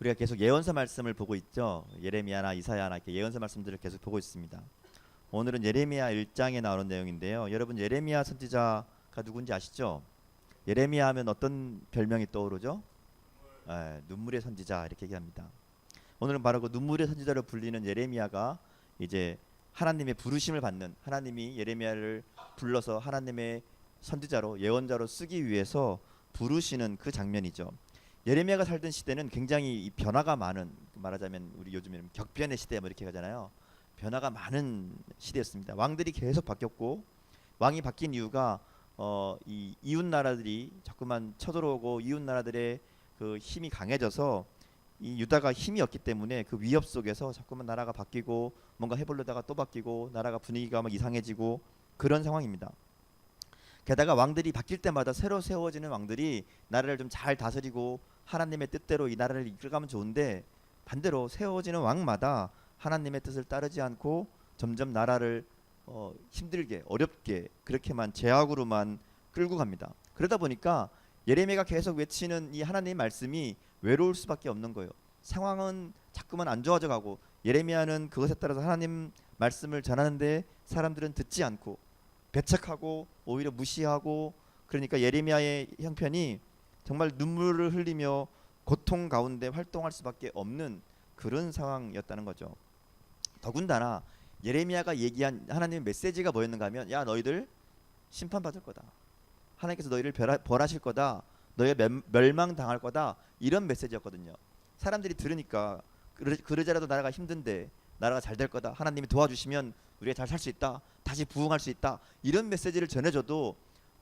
우리가 계속 예언서 말씀을 보고 있죠. 예레미야나 이사야나 이렇게 예언서 말씀들을 계속 보고 있습니다. 오늘은 예레미야 1장에 나오는 내용인데요. 여러분 예레미야 선지자가 누군지 아시죠? 예레미야 하면 어떤 별명이 떠오르죠? 눈물의 선지자 이렇게 얘기합니다. 오늘은 바로 그 눈물의 선지자로 불리는 예레미야가 이제 하나님의 부르심을 받는, 하나님이 예레미야를 불러서 하나님의 선지자로 예언자로 쓰기 위해서 부르시는 그 장면이죠. 예레미야가 살던 시대는 굉장히 이 변화가 많은, 말하자면 우리 요즘에는 격변의 시대 뭐 이렇게 하잖아요. 변화가 많은 시대였습니다. 왕들이 계속 바뀌었고, 왕이 바뀐 이유가 이 이웃 나라들이 자꾸만 쳐들어오고 이웃 나라들의 그 힘이 강해져서 이 유다가 힘이 없기 때문에 그 위협 속에서 자꾸만 나라가 바뀌고 뭔가 해보려다가 또 바뀌고 나라가 분위기가 막 이상해지고 그런 상황입니다. 게다가 왕들이 바뀔 때마다 새로 세워지는 왕들이 나라를 좀 잘 다스리고 하나님의 뜻대로 이 나라를 이끌어가면 좋은데, 반대로 세워지는 왕마다 하나님의 뜻을 따르지 않고 점점 나라를 힘들게 어렵게 그렇게만 제약으로만 끌고 갑니다. 그러다 보니까 예레미야가 계속 외치는 이 하나님의 말씀이 외로울 수밖에 없는 거예요. 상황은 자꾸만 안 좋아져 가고, 예레미야는 그것에 따라서 하나님 말씀을 전하는데 사람들은 듣지 않고 배척하고 오히려 무시하고, 그러니까 예레미야의 형편이 정말 눈물을 흘리며 고통 가운데 활동할 수밖에 없는 그런 상황이었다는 거죠. 더군다나 예레미야가 얘기한 하나님의 메시지가 뭐였는가 하면, 야 너희들 심판받을 거다, 하나님께서 너희를 벌하실 거다, 너희가 멸망당할 거다, 이런 메시지였거든요. 사람들이 들으니까 그러자라도 나라가 힘든데 나라가 잘 될 거다, 하나님이 도와주시면 우리가 잘 살 수 있다, 다시 부흥할 수 있다, 이런 메시지를 전해줘도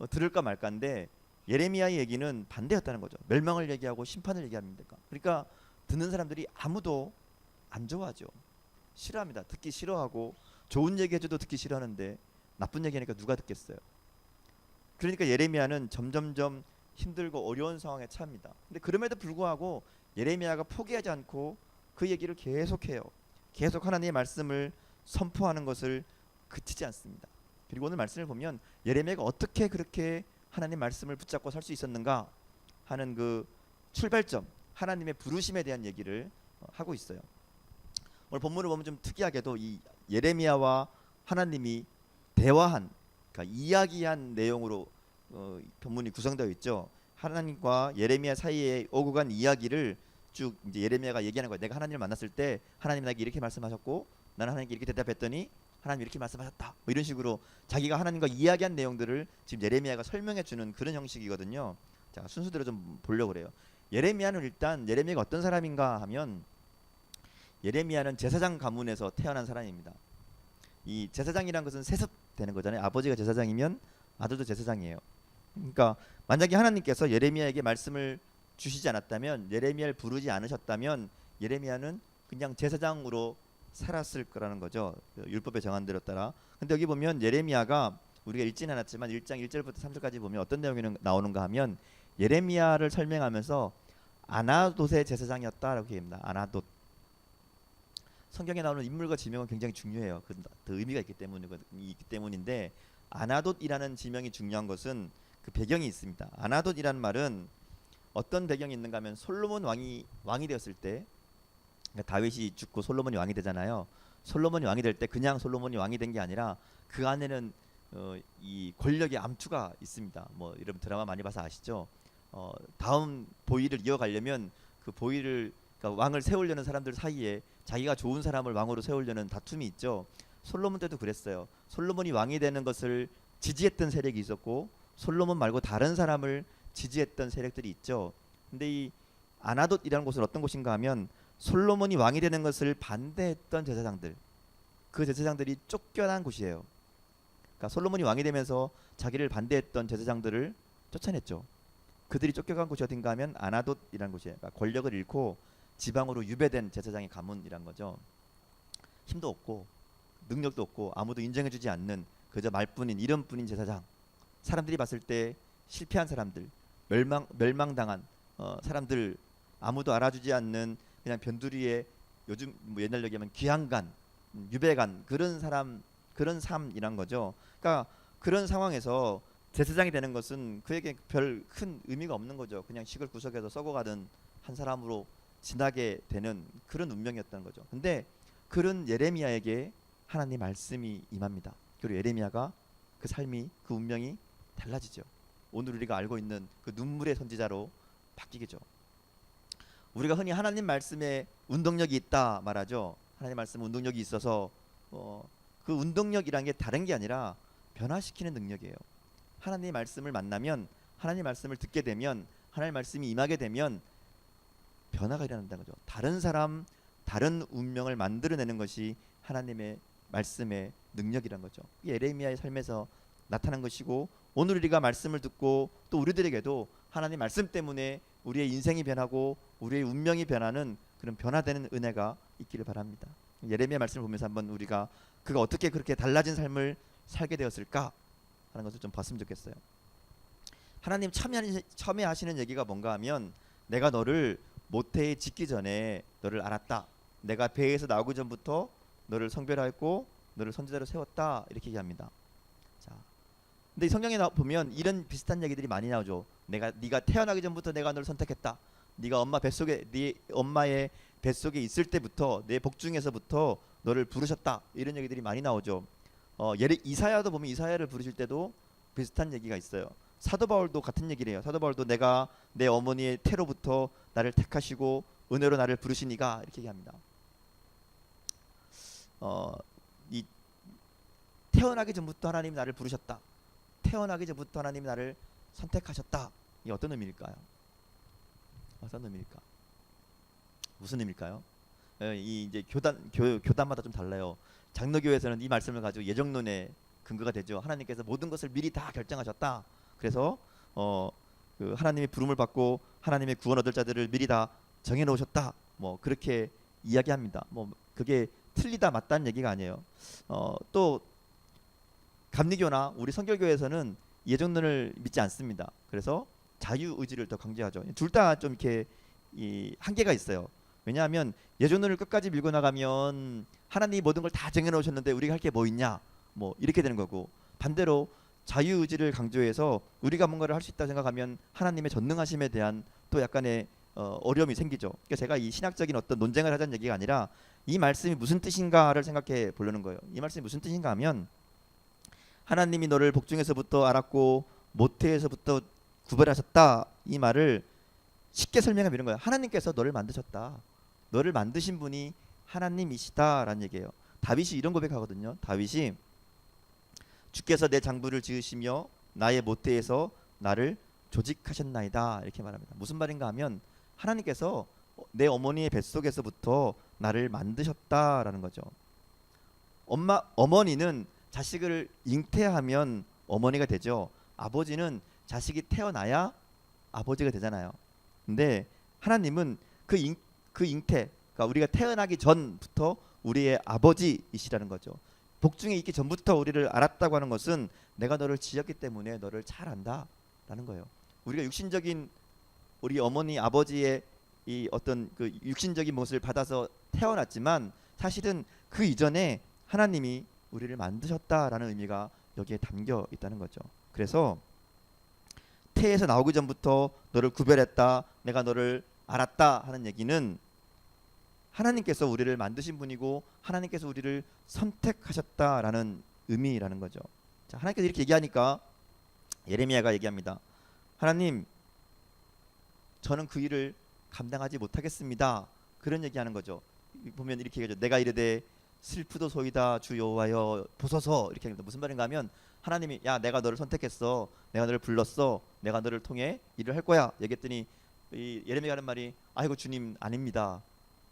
들을까 말까인데, 예레미야의 얘기는 반대였다는 거죠. 멸망을 얘기하고 심판을 얘기합니다. 그러니까 듣는 사람들이 아무도 안 좋아하죠. 싫어합니다. 듣기 싫어하고, 좋은 얘기 해줘도 듣기 싫어하는데 나쁜 얘기하니까 누가 듣겠어요. 그러니까 예레미야는 점점점 힘들고 어려운 상황에 처합니다. 근데 그럼에도 불구하고 예레미야가 포기하지 않고 그 얘기를 계속해요. 계속 하나님의 말씀을 선포하는 것을 그치지 않습니다. 그리고 오늘 말씀을 보면 예레미야가 어떻게 그렇게 하나님 말씀을 붙잡고 살 수 있었는가 하는 그 출발점, 하나님의 부르심에 대한 얘기를 하고 있어요. 오늘 본문을 보면 좀 특이하게도 이 예레미야와 하나님이 대화한, 그러니까 이야기한 내용으로 본문이 구성되어 있죠. 하나님과 예레미야 사이에 오고 간 이야기를 쭉 이제 예레미야가 얘기하는 거예요. 내가 하나님을 만났을 때 하나님이 나에게 이렇게 말씀하셨고 나는 하나님께 이렇게 대답했더니 하나님이 이렇게 말씀하셨다, 뭐 이런 식으로 자기가 하나님과 이야기한 내용들을 지금 예레미야가 설명해 주는 그런 형식이거든요. 자, 순서대로 좀 보려고 그래요. 예레미야는 일단, 예레미야가 어떤 사람인가 하면, 예레미야는 제사장 가문에서 태어난 사람입니다. 이 제사장이란 것은 세습되는 거잖아요. 아버지가 제사장이면 아들도 제사장이에요. 그러니까 만약에 하나님께서 예레미야에게 말씀을 주시지 않았다면, 예레미야를 부르지 않으셨다면 예레미야는 그냥 제사장으로 살았을 거라는 거죠. 율법의 정한대로 따라. 근데 여기 보면 예레미야가, 우리가 읽지는 않았지만 1장 1절부터 3절까지 보면 어떤 내용이 나오는가 하면, 예레미야를 설명하면서 아나돗의 제사장이었다라고 얘기합니다. 아나돗. 성경에 나오는 인물과 지명은 굉장히 중요해요. 그 의미가 있기 때문인데, 아나돗이라는 지명이 중요한 것은 그 배경이 있습니다. 아나돗이라는 말은 어떤 배경이 있는가 하면, 솔로몬 왕이 되었을 때, 그러니까 다윗이 죽고 솔로몬이 왕이 되잖아요. 솔로몬이 왕이 될 때 그냥 솔로몬이 왕이 된 게 아니라 그 안에는 이 권력의 암투가 있습니다. 뭐 이런 드라마 많이 봐서 아시죠? 다음 보위를 이어가려면 그 보위를, 그러니까 왕을 세우려는 사람들 사이에 자기가 좋은 사람을 왕으로 세우려는 다툼이 있죠. 솔로몬 때도 그랬어요. 솔로몬이 왕이 되는 것을 지지했던 세력이 있었고, 솔로몬 말고 다른 사람을 지지했던 세력들이 있죠. 근데 이 아나돗이라는 곳은 어떤 곳인가 하면, 솔로몬이 왕이 되는 것을 반대했던 제사장들, 그 제사장들이 쫓겨난 곳이에요. 그러니까 솔로몬이 왕이 되면서 자기를 반대했던 제사장들을 쫓아냈죠. 그들이 쫓겨간 곳이 어딘가 하면 아나돗이라는 곳이에요. 그러니까 권력을 잃고 지방으로 유배된 제사장의 가문이란 거죠. 힘도 없고 능력도 없고 아무도 인정해주지 않는 그저 말뿐인, 이름뿐인 제사장. 사람들이 봤을 때 실패한 사람들, 멸망당한 사람들, 아무도 알아주지 않는 그냥 변두리에, 요즘 뭐 옛날 얘기하면 귀향간, 유배간, 그런 사람, 그런 삶이란 거죠. 그러니까 그런 상황에서 제사장이 되는 것은 그에게 별 큰 의미가 없는 거죠. 그냥 시골 구석에서 썩어가던 한 사람으로 지나게 되는 그런 운명이었다는 거죠. 근데 그런 예레미야에게 하나님 말씀이 임합니다. 그리고 예레미야가 그 삶이 그 운명이 달라지죠. 오늘 우리가 알고 있는 그 눈물의 선지자로 바뀌겠죠. 우리가 흔히 하나님 말씀에 운동력이 있다 말하죠. 하나님 말씀 운동력이 있어서 그 운동력이란 게 다른 게 아니라 변화시키는 능력이에요. 하나님 말씀을 만나면, 하나님 말씀을 듣게 되면, 하나님 말씀이 임하게 되면 변화가 일어난다는 거죠. 다른 사람, 다른 운명을 만들어내는 것이 하나님의 말씀의 능력이란 거죠. 예레미야의 삶에서 나타난 것이고, 오늘 우리가 말씀을 듣고 또 우리들에게도 하나님 말씀 때문에 우리의 인생이 변하고 우리의 운명이 변하는 그런 변화되는 은혜가 있기를 바랍니다. 예레미야 말씀을 보면서 한번 우리가 그가 어떻게 그렇게 달라진 삶을 살게 되었을까 하는 것을 좀 봤으면 좋겠어요. 하나님 처음에 하시는 얘기가 뭔가 하면, 내가 너를 모태에 짓기 전에 너를 알았다. 내가 배에서 나오기 전부터 너를 성별하였고 너를 선지자로 세웠다. 이렇게 얘기합니다. 자, 근데 이 성경에 보면 이런 비슷한 얘기들이 많이 나오죠. 네가 태어나기 전부터 내가 너를 선택했다. 네가 엄마 뱃속에, 네 엄마의 뱃속에 있을 때부터, 내 복중에서부터 너를 부르셨다. 이런 얘기들이 많이 나오죠. 이사야도 보면 이사야를 부르실 때도 비슷한 얘기가 있어요. 사도 바울도 같은 얘기를 해요. 사도 바울도 내가 내 어머니의 태로부터 나를 택하시고 은혜로 나를 부르시니가, 이렇게 얘기합니다. 이 태어나기 전부터 하나님이 나를 부르셨다. 태어나기 전부터 하나님이 나를 선택하셨다. 이 어떤 의미일까요? 어떤 의미일까? 무슨 의미일까요? 이 이제 교단마다 좀 달라요. 장로교에서는 이 말씀을 가지고 예정론의 근거가 되죠. 하나님께서 모든 것을 미리 다 결정하셨다. 그래서 그 하나님의 부름을 받고 하나님의 구원 얻을 자들을 미리 다 정해 놓으셨다. 뭐 그렇게 이야기합니다. 뭐 그게 틀리다 맞다는 얘기가 아니에요. 또 감리교나 우리 선결교에서는 예정론을 믿지 않습니다. 그래서 자유의지를 더 강조하죠. 둘 다 좀 이렇게 이 한계가 있어요. 왜냐하면 예정론을 끝까지 밀고 나가면 하나님이 모든 걸 다 정해 놓으셨는데 우리가 할 게 뭐 있냐, 뭐 이렇게 되는 거고, 반대로 자유의지를 강조해서 우리가 뭔가를 할 수 있다고 생각하면 하나님의 전능하심에 대한 또 약간의 어려움이 생기죠. 그러니까 제가 이 신학적인 어떤 논쟁을 하자는 얘기가 아니라 이 말씀이 무슨 뜻인가를 생각해 보려는 거예요. 이 말씀이 무슨 뜻인가 하면, 하나님이 너를 복중에서부터 알았고 모태에서부터 구별하셨다. 이 말을 쉽게 설명하면 이런 거예요. 하나님께서 너를 만드셨다. 너를 만드신 분이 하나님이시다라는 얘기예요. 다윗이 이런 고백하거든요. 다윗이 주께서 내 장부를 지으시며 나의 모태에서 나를 조직하셨나이다. 이렇게 말합니다. 무슨 말인가 하면, 하나님께서 내 어머니의 뱃속에서부터 나를 만드셨다라는 거죠. 어머니는 자식을 잉태하면 어머니가 되죠. 아버지는 자식이 태어나야 아버지가 되잖아요. 근데 하나님은 그 잉태, 그러니까 우리가 태어나기 전부터 우리의 아버지이시라는 거죠. 복중에 있기 전부터 우리를 알았다고 하는 것은 내가 너를 지었기 때문에 너를 잘 안다라는 거예요. 우리가 육신적인 우리 어머니 아버지의 이 어떤 그 육신적인 모습을 받아서 태어났지만, 사실은 그 이전에 하나님이 우리를 만드셨다라는 의미가 여기에 담겨 있다는 거죠. 그래서 태에서 나오기 전부터 너를 구별했다, 내가 너를 알았다 하는 얘기는 하나님께서 우리를 만드신 분이고 하나님께서 우리를 선택하셨다라는 의미라는 거죠. 자, 하나님께서 이렇게 얘기하니까 예레미야가 얘기합니다. 하나님, 저는 그 일을 감당하지 못하겠습니다. 그런 얘기하는 거죠. 보면 이렇게 얘기하죠. 내가 이르되 슬프도소이다 주 여호와여 보소서, 이렇게 합니다. 무슨 말인가 하면, 하나님이 야, 내가 너를 선택했어, 내가 너를 불렀어, 내가 너를 통해 일을 할 거야 얘기했더니 이 예레미야가 하는 말이, 아이고 주님, 아닙니다.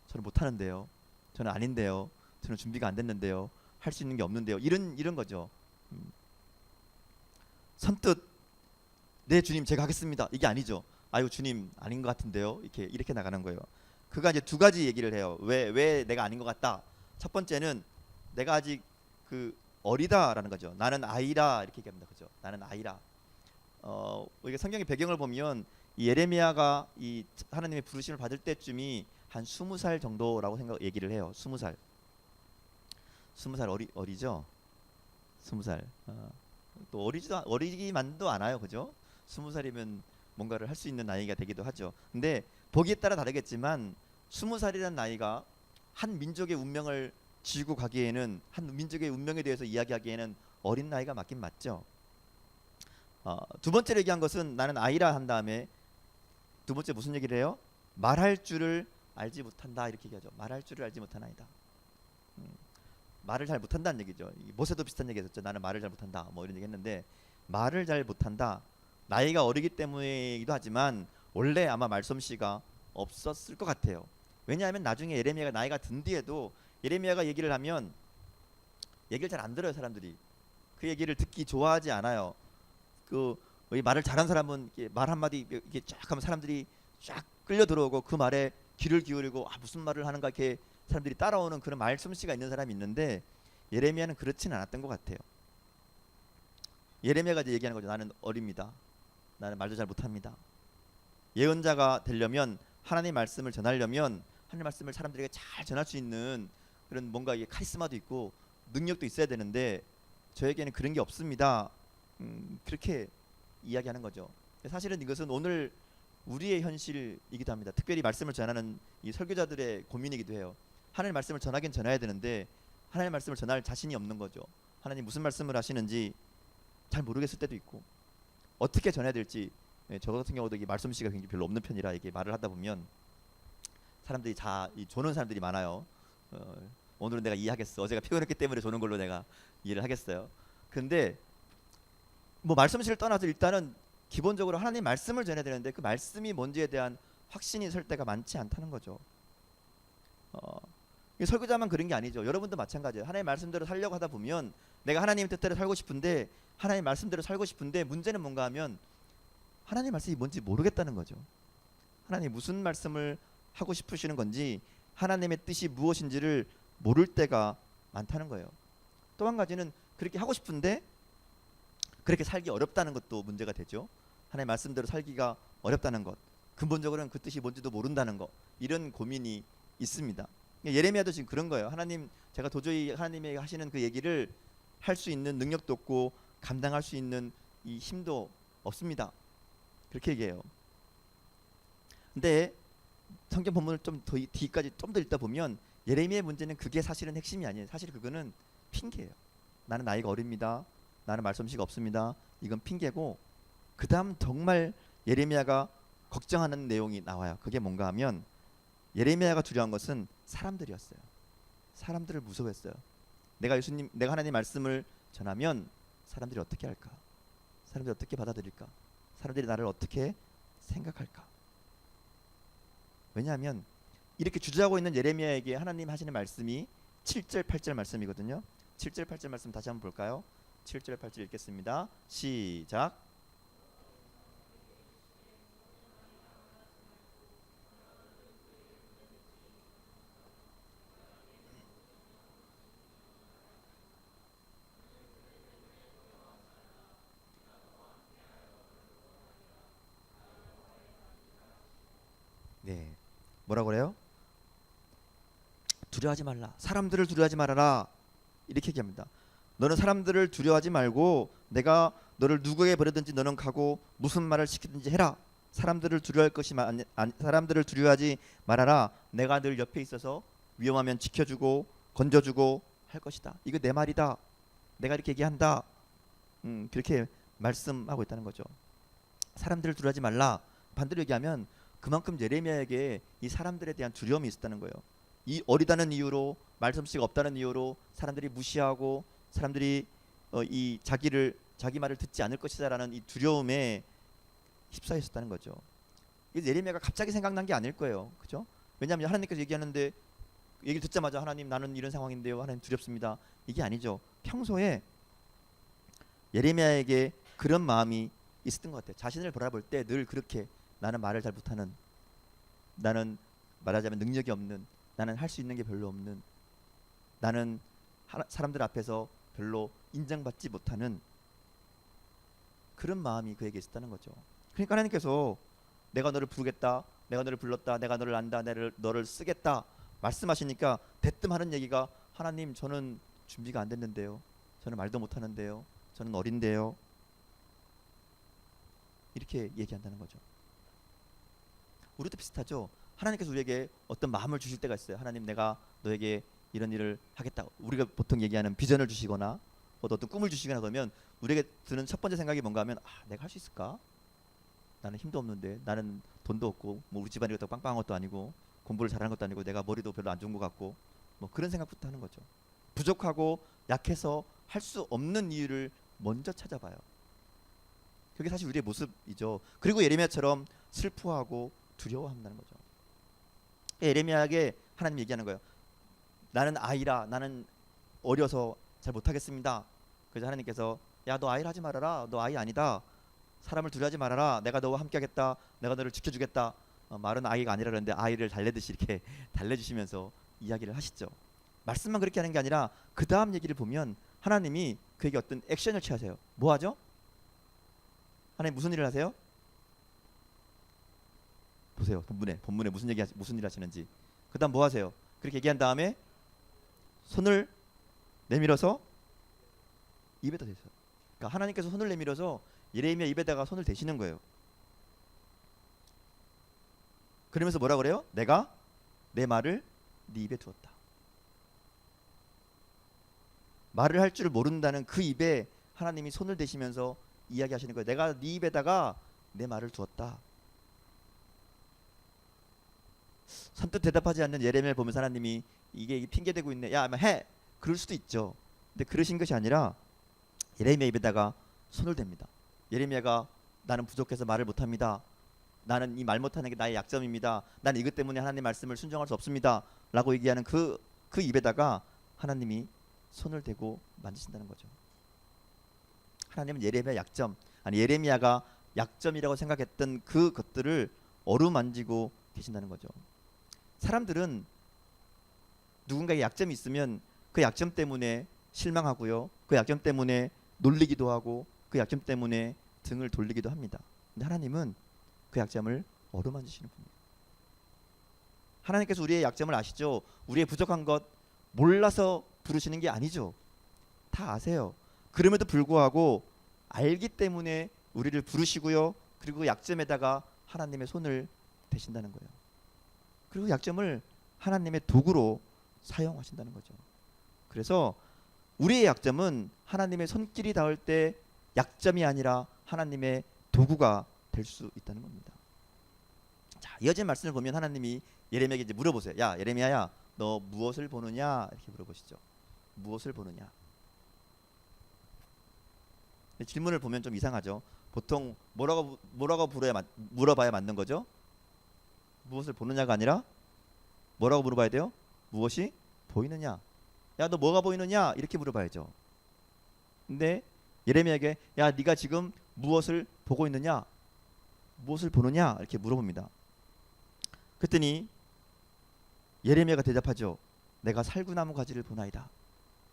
저는 못하는데요. 저는 아닌데요. 저는 준비가 안 됐는데요. 할 수 있는 게 없는데요. 이런 거죠. 선뜻 네 주님 제가 하겠습니다 이게 아니죠. 아이고 주님, 아닌 것 같은데요. 이렇게 나가는 거예요. 그가 이제 두 가지 얘기를 해요. 왜 내가 아닌 것 같다. 첫 번째는 내가 아직 그 어리다라는 거죠. 나는 아이라, 이렇게 얘기합니다. 그죠? 나는 아이라. 우리가 성경의 배경을 보면 이 예레미야가 이 하나님의 부르심을 받을 때쯤이 한 20살 정도라고 얘기를 해요. 20살. 20살 어리죠? 20살. 또 어리기만도 않아요. 그죠? 20살이면 뭔가를 할 수 있는 나이가 되기도 하죠. 근데 보기에 따라 다르겠지만 20살이라는 나이가 한 민족의 운명을 쥐고 가기에는, 한 민족의 운명에 대해서 이야기하기에는 어린 나이가 맞긴 맞죠. 두 번째로 얘기한 것은 나는 아이라 한 다음에 두 번째 무슨 얘기를 해요? 말할 줄을 알지 못한다 이렇게 얘기하죠. 말할 줄을 알지 못한 아이다. 음, 말을 잘 못한다는 얘기죠. 모세도 비슷한 얘기 했었죠. 나는 말을 잘 못한다 뭐 이런 얘기 했는데, 말을 잘 못한다. 나이가 어리기 때문이기도 하지만 원래 아마 말솜씨가 없었을 것 같아요. 왜냐하면 나중에 예레미야가 나이가 든 뒤에도 예레미야가 얘기를 하면 얘기를 잘 안 들어요. 사람들이 그 얘기를 듣기 좋아하지 않아요. 그 말을 잘한 사람은 말 한마디 이렇게 쫙 하면 사람들이 쫙 끌려 들어오고 그 말에 귀를 기울이고 무슨 말을 하는가 이렇게 사람들이 따라오는 그런 말솜씨가 있는 사람이 있는데, 예레미야는 그렇지는 않았던 것 같아요. 예레미야가 이제 얘기하는 거죠. 나는 어립니다. 나는 말도 잘 못합니다. 예언자가 되려면, 하나님의 말씀을 전하려면 하나님의 말씀을 사람들에게 잘 전할 수 있는 그런 뭔가 카리스마도 있고 능력도 있어야 되는데 저에게는 그런 게 없습니다. 그렇게 이야기하는 거죠. 사실은 이것은 오늘 우리의 현실이기도 합니다. 특별히 말씀을 전하는 이 설교자들의 고민이기도 해요. 하나님의 말씀을 전하긴 전해야 되는데 하나님의 말씀을 전할 자신이 없는 거죠. 하나님 무슨 말씀을 하시는지 잘 모르겠을 때도 있고 어떻게 전해야 될지. 저 같은 경우도 이 말솜씨가 굉장히 별로 없는 편이라 이게 말을 하다 보면 사람들이 조는 사람들이 많아요. 오늘은 내가 이해하겠어. 어제가 피곤했기 때문에 조는 걸로 내가 이해를 하겠어요. 근데 뭐 말씀실을 떠나서 일단은 기본적으로 하나님 말씀을 전해야 되는데 그 말씀이 뭔지에 대한 확신이 설 때가 많지 않다는 거죠. 설교자만 그런 게 아니죠. 여러분도 마찬가지예요. 하나님 말씀대로 살려고 하다 보면 내가 하나님 뜻대로 살고 싶은데, 하나님 말씀대로 살고 싶은데 문제는 뭔가 하면 하나님 말씀이 뭔지 모르겠다는 거죠. 하나님 무슨 말씀을 하고 싶으시는 건지, 하나님의 뜻이 무엇인지를 모를 때가 많다는 거예요. 또 한 가지는 그렇게 하고 싶은데 그렇게 살기 어렵다는 것도 문제가 되죠. 하나님 말씀대로 살기가 어렵다는 것, 근본적으로는 그 뜻이 뭔지도 모른다는 것, 이런 고민이 있습니다. 예레미야도 지금 그런 거예요. 하나님, 제가 도저히 하나님이 하시는 그 얘기를 할 수 있는 능력도 없고 감당할 수 있는 이 힘도 없습니다. 그렇게 얘기해요. 근데 성경 본문을 좀 더 뒤까지 좀 더 읽다 보면 예레미야의 문제는 그게 사실은 핵심이 아니에요. 사실 그거는 핑계예요. 나는 나이가 어립니다. 나는 말솜씨가 없습니다. 이건 핑계고, 그 다음 정말 예레미야가 걱정하는 내용이 나와요. 그게 뭔가 하면 예레미야가 두려운 것은 사람들이었어요. 사람들을 무서워했어요. 내가 하나님 말씀을 전하면 사람들이 어떻게 할까? 사람들이 어떻게 받아들일까? 사람들이 나를 어떻게 생각할까? 왜냐하면 이렇게 주저하고 있는 예레미야에게 하나님 하시는 말씀이 7절 8절 말씀이거든요. 7절 8절 말씀 다시 한번 볼까요? 7절 8절 읽겠습니다. 시작. 네, 뭐라고 그래요? 두려워하지 말라. 사람들을 두려워하지 말아라. 이렇게 얘기합니다. 너는 사람들을 두려워하지 말고 내가 너를 누구에게 버리든지 너는 가고 무슨 말을 시키든지 해라. 사람들을 사람들을 두려워하지 말아라. 내가 늘 옆에 있어서 위험하면 지켜주고 건져주고 할 것이다. 이거 내 말이다. 내가 이렇게 얘기한다. 그렇게 말씀하고 있다는 거죠. 사람들을 두려워하지 말라. 반대로 얘기하면 그만큼 예레미야에게 이 사람들에 대한 두려움이 있었다는 거예요. 이 어리다는 이유로, 말솜씨가 없다는 이유로 사람들이 무시하고 사람들이 자기 말을 듣지 않을 것이다라는 이 두려움에 휩싸여 있었다는 거죠. 예레미야가 갑자기 생각난 게 아닐 거예요. 그죠? 왜냐하면 하나님께서 얘기하는데 얘기를 듣자마자 하나님 나는 이런 상황인데요. 하나님 두렵습니다. 이게 아니죠. 평소에 예레미야에게 그런 마음이 있었던 것 같아요. 자신을 바라볼 때 늘 그렇게, 나는 말을 잘 못하는, 나는 말하자면 능력이 없는, 나는 할 수 있는 게 별로 없는, 나는 사람들 앞에서 별로 인정받지 못하는 그런 마음이 그에게 있었다는 거죠. 그러니까 하나님께서 내가 너를 부르겠다, 내가 너를 불렀다, 내가 너를 안다, 너를 쓰겠다 말씀하시니까 대뜸 하는 얘기가, 하나님 저는 준비가 안 됐는데요, 저는 말도 못하는데요, 저는 어린데요, 이렇게 얘기한다는 거죠. 우리도 비슷하죠. 하나님께서 우리에게 어떤 마음을 주실 때가 있어요. 하나님, 내가 너에게 이런 일을 하겠다. 우리가 보통 얘기하는 비전을 주시거나 어떤 꿈을 주시거나 그러면 우리에게 드는 첫 번째 생각이 뭔가 하면, 내가 할 수 있을까? 나는 힘도 없는데, 나는 돈도 없고, 뭐 우리 집안이 그렇다고 빵빵한 것도 아니고, 공부를 잘하는 것도 아니고, 내가 머리도 별로 안 좋은 것 같고, 뭐 그런 생각부터 하는 거죠. 부족하고 약해서 할 수 없는 이유를 먼저 찾아봐요. 그게 사실 우리의 모습이죠. 그리고 예레미야처럼 슬퍼하고 두려워한다는 거죠. 예레미야에게 하나님 얘기하는 거예요. 나는 아이라, 나는 어려서 잘 못하겠습니다. 그래서 하나님께서, 야, 너 아이를 하지 말아라. 너 아이 아니다. 사람을 두려워하지 말아라. 내가 너와 함께하겠다. 내가 너를 지켜주겠다. 말은 아이가 아니라 그러는데 아이를 달래듯이 이렇게 달래주시면서 이야기를 하시죠. 말씀만 그렇게 하는 게 아니라 그 다음 얘기를 보면 하나님이 그에게 어떤 액션을 취하세요. 뭐 하죠? 하나님 무슨 일을 하세요? 보세요. 본문에 무슨 일 하시는지. 그 다음 뭐 하세요? 그렇게 얘기한 다음에 손을 내밀어서 입에다 대세요. 그러니까 하나님께서 손을 내밀어서 예레미야 입에다가 손을 대시는 거예요. 그러면서 뭐라 그래요? 내가 내 말을 네 입에 두었다. 말을 할 줄 모른다는 그 입에 하나님이 손을 대시면서 이야기하시는 거예요. 내가 네 입에다가 내 말을 두었다. 선뜻 대답하지 않는 예레미야를 보면서 하나님이 이게 핑계대고 있네. 야, 아마 해. 그럴 수도 있죠. 근데 그러신 것이 아니라 예레미야 입에다가 손을 댑니다. 예레미야가 나는 부족해서 말을 못합니다. 나는 이 말 못하는 게 나의 약점입니다. 나는 이것 때문에 하나님 말씀을 순종할 수 없습니다. 라고 얘기하는 그 입에다가 하나님이 손을 대고 만지신다는 거죠. 하나님은 예레미야 약점, 아니 예레미야가 약점이라고 생각했던 그 것들을 어루만지고 계신다는 거죠. 사람들은 누군가의 약점이 있으면 그 약점 때문에 실망하고요. 그 약점 때문에 놀리기도 하고 그 약점 때문에 등을 돌리기도 합니다. 근데 하나님은 그 약점을 어루만지시는 분이에요. 하나님께서 우리의 약점을 아시죠? 우리의 부족한 것 몰라서 부르시는 게 아니죠. 다 아세요. 그럼에도 불구하고 알기 때문에 우리를 부르시고요. 그리고 약점에다가 하나님의 손을 대신다는 거예요. 그리고 약점을 하나님의 도구로 사용하신다는 거죠. 그래서 우리의 약점은 하나님의 손길이 닿을 때 약점이 아니라 하나님의 도구가 될 수 있다는 겁니다. 자, 이어진 말씀을 보면 하나님이 예레미야에게 이제 물어보세요. 야, 예레미야야, 너 무엇을 보느냐? 이렇게 물어보시죠. 무엇을 보느냐? 질문을 보면 좀 이상하죠. 보통 뭐라고 물어봐야 맞는 거죠? 무엇을 보느냐가 아니라 뭐라고 물어봐야 돼요? 무엇이 보이느냐? 야, 너 뭐가 보이느냐? 이렇게 물어봐야죠. 근데 예레미야에게, 야, 네가 지금 무엇을 보고 있느냐? 무엇을 보느냐? 이렇게 물어봅니다. 그랬더니 예레미야가 대답하죠. 내가 살구나무 가지를 보나이다.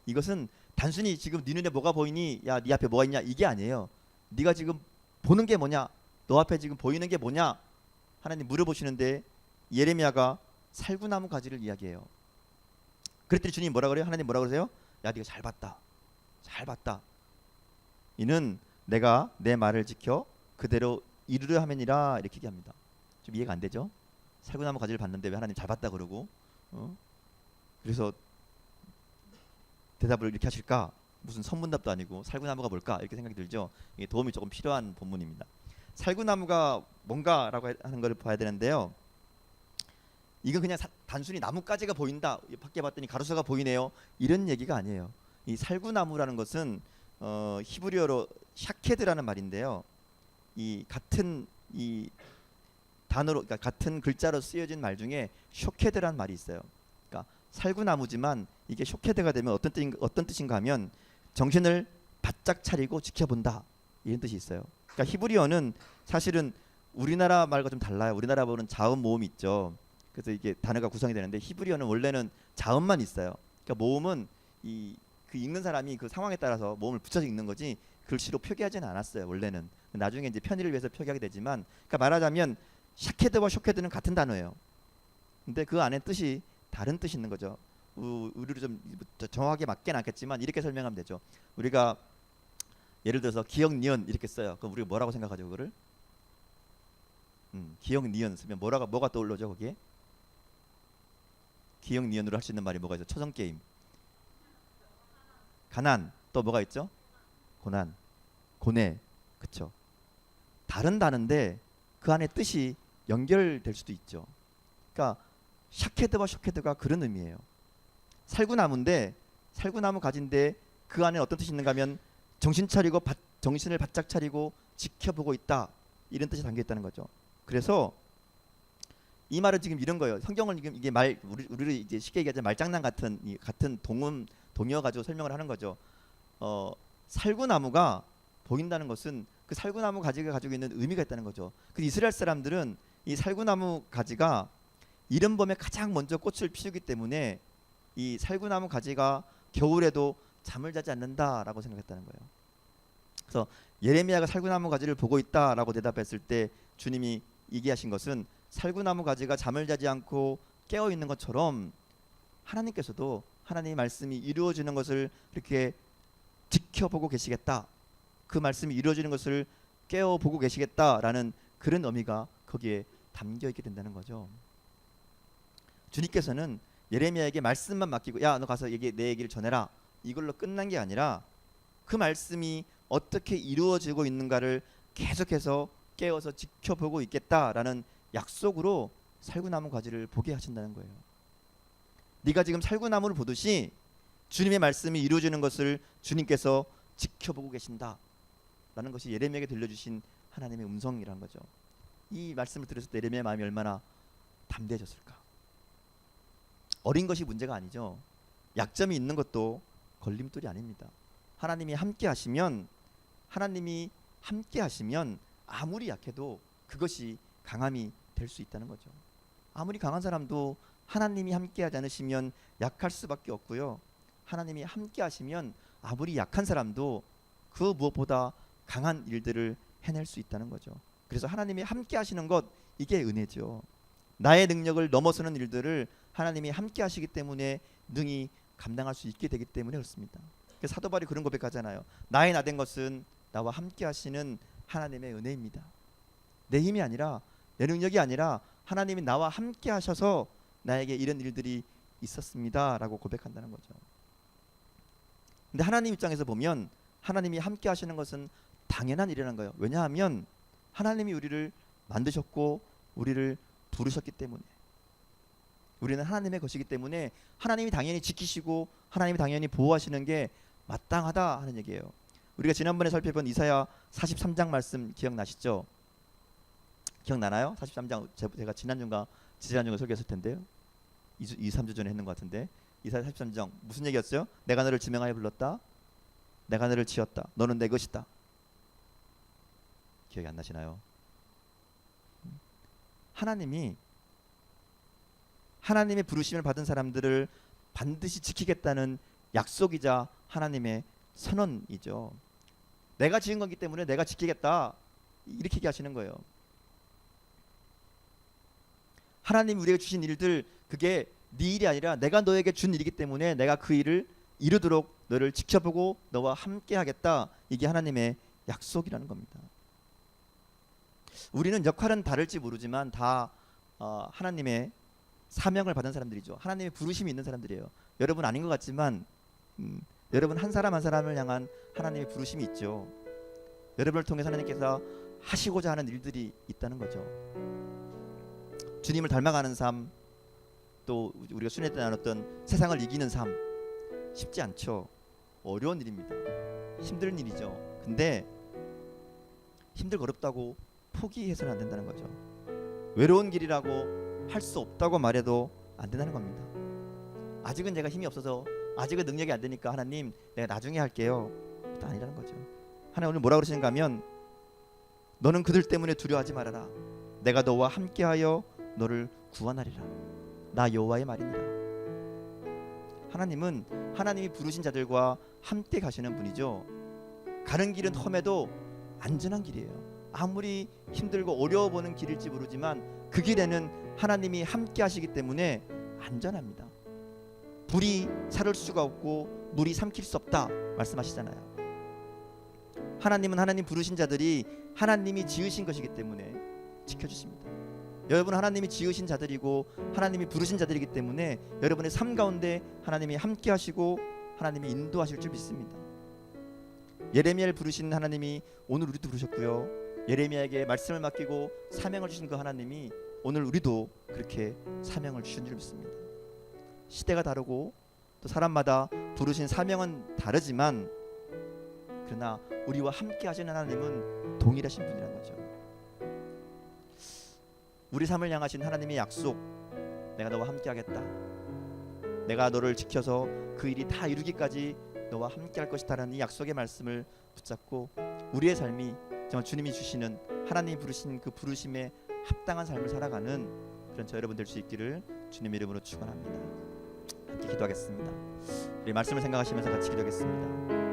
이것은 단순히 지금 네 눈에 뭐가 보이니? 야, 네 앞에 뭐가 있냐? 이게 아니에요. 네가 지금 보는 게 뭐냐? 너 앞에 지금 보이는 게 뭐냐? 하나님 물어보시는데 예레미야가 살구나무 가지를 이야기해요. 그랬더니 주님 뭐라 그래요? 하나님 뭐라 그러세요? 야, 네가 잘 봤다. 잘 봤다. 이는 내가 내 말을 지켜 그대로 이루려 함이니라. 이렇게 얘기합니다. 좀 이해가 안 되죠? 살구나무 가지를 봤는데 왜 하나님 잘 봤다 그러고 그래서 대답을 이렇게 하실까? 무슨 선문답도 아니고 살구나무가 뭘까? 이렇게 생각이 들죠. 이게 도움이 조금 필요한 본문입니다. 살구나무가 뭔가라고 하는 것을 봐야 되는데요. 이건 그냥 단순히 나뭇가지가 보인다. 밖에 봤더니 가로수가 보이네요. 이런 얘기가 아니에요. 이 살구나무라는 것은 히브리어로 샤케드라는 말인데요. 이 같은 이 단어로, 그러니까 같은 글자로 쓰여진 말 중에 쇼케드라는 말이 있어요. 그러니까 살구나무지만 이게 쇼케드가 되면 어떤 뜻인가 하면 정신을 바짝 차리고 지켜본다, 이런 뜻이 있어요. 그러니까 히브리어는 사실은 우리나라 말과 좀 달라요. 우리나라 말은 자음 모음이 있죠. 그래서 이게 단어가 구성이 되는데 히브리어는 원래는 자음만 있어요. 그러니까 모음은 그 읽는 사람이 그 상황에 따라서 모음을 붙여서 읽는 거지 글씨로 표기하지는 않았어요. 원래는. 나중에 이제 편의를 위해서 표기하게 되지만, 그러니까 말하자면 샤케드와 쇼케드는 같은 단어예요. 근데 그 안에 뜻이 다른 뜻이 있는 거죠. 우리로 좀 정확하게 맞게는 않겠지만 이렇게 설명하면 되죠. 우리가 예를 들어서 기역 니은 이렇게 써요. 그럼 우리가 뭐라고 생각하죠, 그거를? 기역 니은 쓰면 뭐가 떠올르죠, 거기에? 기역 니은으로 할 수 있는 말이 뭐가 있죠? 초성 게임. 가난. 또 뭐가 있죠? 고난, 고뇌. 그쵸? 다른데 그 안에 뜻이 연결될 수도 있죠. 그러니까 샤케드와 쇼케드가 그런 의미예요. 살구나무인데 살구나무 가지인데 그 안에 어떤 뜻이 있는가 하면 정신 차리고 정신을 바짝 차리고 지켜보고 있다, 이런 뜻이 담겨 있다는 거죠. 그래서 이 말은 지금 이런 거예요. 성경을 지금 이게 우리를 이제 쉽게 얘기하자면 말장난 같은 동요 가지고 설명을 하는 거죠. 살구나무가 보인다는 것은 그 살구나무 가지가 가지고 있는 의미가 있다는 거죠. 그 이스라엘 사람들은 이 살구나무 가지가 이른 봄에 가장 먼저 꽃을 피우기 때문에 이 살구나무 가지가 겨울에도 잠을 자지 않는다라고 생각했다는 거예요. 그래서 예레미야가 살구나무 가지를 보고 있다라고 대답했을 때 주님이 얘기하신 것은 살구나무 가지가 잠을 자지 않고 깨어 있는 것처럼 하나님께서도 하나님의 말씀이 이루어지는 것을 이렇게 지켜보고 계시겠다, 그 말씀이 이루어지는 것을 깨어보고 계시겠다라는 그런 의미가 거기에 담겨 있게 된다는 거죠. 주님께서는 예레미야에게 말씀만 맡기고 야 너 가서 내 얘기를 전해라, 이걸로 끝난 게 아니라 그 말씀이 어떻게 이루어지고 있는가를 계속해서 깨어서 지켜보고 있겠다라는 약속으로 살구나무 가지를 보게 하신다는 거예요. 네가 지금 살구나무를 보듯이 주님의 말씀이 이루어지는 것을 주님께서 지켜보고 계신다 라는 것이 예레미야에게 들려주신 하나님의 음성이라는 거죠. 이 말씀을 들었을 때 예레미야의 마음이 얼마나 담대해졌을까. 어린 것이 문제가 아니죠. 약점이 있는 것도 걸림돌이 아닙니다. 하나님이 함께 하시면 아무리 약해도 그것이 강함이 될 수 있다는 거죠. 아무리 강한 사람도 하나님이 함께 하지 않으시면 약할 수밖에 없고요. 하나님이 함께 하시면 아무리 약한 사람도 그 무엇보다 강한 일들을 해낼 수 있다는 거죠. 그래서 하나님이 함께 하시는 것, 이게 은혜죠. 나의 능력을 넘어서는 일들을 하나님이 함께 하시기 때문에 능히 감당할 수 있게 되기 때문에 그렇습니다. 사도 바울이 그런 고백하잖아요. 나의 나된 것은 나와 함께 하시는 하나님의 은혜입니다. 내 힘이 아니라 내 능력이 아니라 하나님이 나와 함께 하셔서 나에게 이런 일들이 있었습니다 라고 고백한다는 거죠. 근데 하나님 입장에서 보면 하나님이 함께 하시는 것은 당연한 일이라는 거예요. 왜냐하면 하나님이 우리를 만드셨고 우리를 부르셨기 때문에, 우리는 하나님의 것이기 때문에 하나님이 당연히 지키시고 하나님이 당연히 보호하시는 게 마땅하다 하는 얘기예요. 우리가 지난번에 살펴본 이사야 43장 말씀 기억나시죠? 기억나나요? 43장 제가 지난주인가 지난주에 설교했을 텐데요. 2-3주 전에 했는 것 같은데 이사야 43장 무슨 얘기였어요? 내가 너를 지명하여 불렀다. 내가 너를 지었다. 너는 내 것이다. 기억이 안 나시나요? 하나님의 부르심을 받은 사람들을 반드시 지키겠다는 약속이자 하나님의 선언이죠. 내가 지은 거기 때문에 내가 지키겠다, 이렇게 얘기하시는 거예요. 하나님이 우리에게 주신 일들, 그게 네 일이 아니라 내가 너에게 준 일이기 때문에 내가 그 일을 이루도록 너를 지켜보고 너와 함께 하겠다, 이게 하나님의 약속이라는 겁니다. 우리는 역할은 다를지 모르지만 다 하나님의 사명을 받은 사람들이죠. 하나님의 부르심이 있는 사람들이에요. 여러분 아닌 것 같지만 여러분 한 사람 한 사람을 향한 하나님의 부르심이 있죠. 여러분을 통해서 하나님께서 하시고자 하는 일들이 있다는 거죠. 주님을 닮아가는 삶, 또 우리가 순회 때 나눴던 세상을 이기는 삶, 쉽지 않죠. 어려운 일입니다. 힘든 일이죠. 근데 힘들고 어렵다고 포기해서는 안 된다는 거죠. 외로운 길이라고 할 수 없다고 말해도 안 된다는 겁니다. 아직은 제가 힘이 없어서, 아직은 능력이 안 되니까 하나님 내가 나중에 할게요, 또 아니라는 거죠. 하나님 오늘 뭐라 그러시는가 하면 너는 그들 때문에 두려워하지 말아라. 내가 너와 함께하여 너를 구원하리라. 나 여호와의 말이니라. 하나님은 하나님이 부르신 자들과 함께 가시는 분이죠. 가는 길은 험해도 안전한 길이에요. 아무리 힘들고 어려워 보는 길일지 모르지만 그 길에는 하나님이 함께 하시기 때문에 안전합니다. 불이 사를 수가 없고 물이 삼킬 수 없다 말씀하시잖아요. 하나님은 하나님 부르신 자들이 하나님이 지으신 것이기 때문에 지켜주십니다. 여러분 하나님이 지으신 자들이고 하나님이 부르신 자들이기 때문에 여러분의 삶 가운데 하나님이 함께 하시고 하나님이 인도하실 줄 믿습니다. 예레미야를 부르신 하나님이 오늘 우리도 부르셨고요. 예레미야에게 말씀을 맡기고 사명을 주신 그 하나님이 오늘 우리도 그렇게 사명을 주신 줄 믿습니다. 시대가 다르고 또 사람마다 부르신 사명은 다르지만 그러나 우리와 함께 하시는 하나님은 동일하신 분이라는 거죠. 우리 삶을 향하신 하나님의 약속, 내가 너와 함께 하겠다, 내가 너를 지켜서 그 일이 다 이루기까지 너와 함께 할 것이다라는 이 약속의 말씀을 붙잡고 우리의 삶이 정말 주님이 주시는 하나님이 부르신 그 부르심에 합당한 삶을 살아가는 그런 저 여러분 될 수 있기를 주님의 이름으로 축원합니다. 함께 기도하겠습니다. 우리 말씀을 생각하시면서 같이 기도하겠습니다.